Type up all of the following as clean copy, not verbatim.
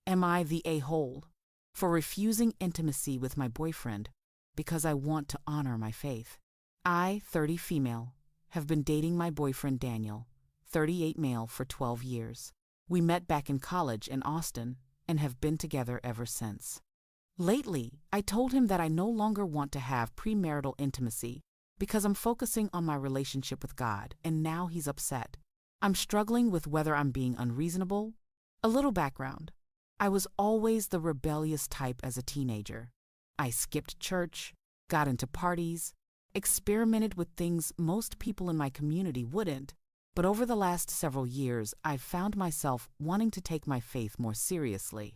am I the a-hole for refusing intimacy with my boyfriend because I want to honor my faith? I, 30 female, have been dating my boyfriend Daniel, 38 male, for 12 years. We met back in college in Austin and have been together ever since. Lately, I told him that I no longer want to have premarital intimacy because I'm focusing on my relationship with God, and now he's upset. I'm struggling with whether I'm being unreasonable. A little background. I was always the rebellious type as a teenager. I skipped church, got into parties, experimented with things most people in my community wouldn't. But over the last several years, I've found myself wanting to take my faith more seriously.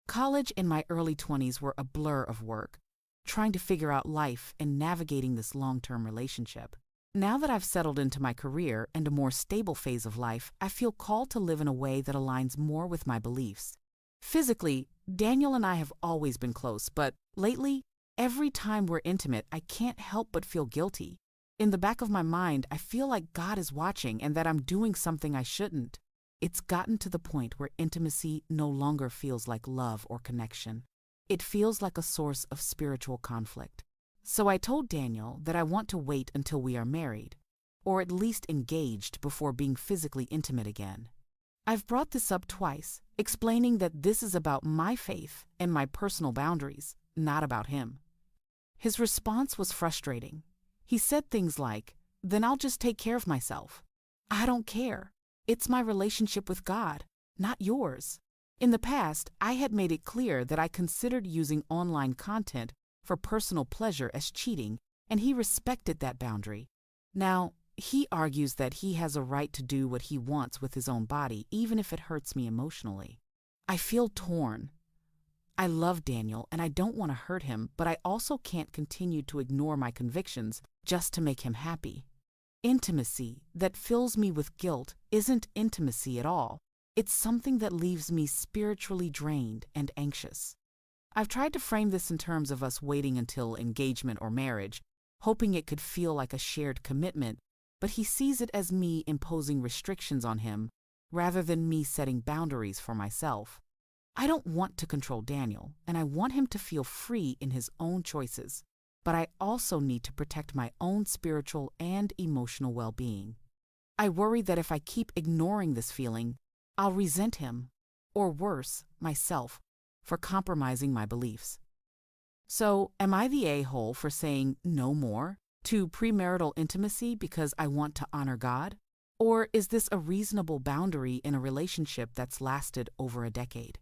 College and my early 20s were a blur of work, trying to figure out life and navigating this long-term relationship. Now that I've settled into my career and a more stable phase of life, I feel called to live in a way that aligns more with my beliefs. Physically, Daniel and I have always been close, but lately, every time we're intimate, I can't help but feel guilty. In the back of my mind, I feel like God is watching and that I'm doing something I shouldn't. It's gotten to the point where intimacy no longer feels like love or connection. It feels like a source of spiritual conflict. So I told Daniel that I want to wait until we are married, or at least engaged, before being physically intimate again. I've brought this up twice, explaining that this is about my faith and my personal boundaries, not about him. His response was frustrating. He said things like, "Then I'll just take care of myself." I don't care. It's my relationship with God, not yours. In the past, I had made it clear that I considered using online content for personal pleasure as cheating, and he respected that boundary. Now, he argues that he has a right to do what he wants with his own body, even if it hurts me emotionally. I feel torn. I love Daniel and I don't want to hurt him, but I also can't continue to ignore my convictions just to make him happy. Intimacy that fills me with guilt isn't intimacy at all. It's something that leaves me spiritually drained and anxious. I've tried to frame this in terms of us waiting until engagement or marriage, hoping it could feel like a shared commitment, but he sees it as me imposing restrictions on him rather than me setting boundaries for myself. I don't want to control Daniel, and I want him to feel free in his own choices, but I also need to protect my own spiritual and emotional well-being. I worry that if I keep ignoring this feeling, I'll resent him, or worse, myself, for compromising my beliefs. So, am I the a-hole for saying no more to premarital intimacy because I want to honor God? Or is this a reasonable boundary in a relationship that's lasted over a decade?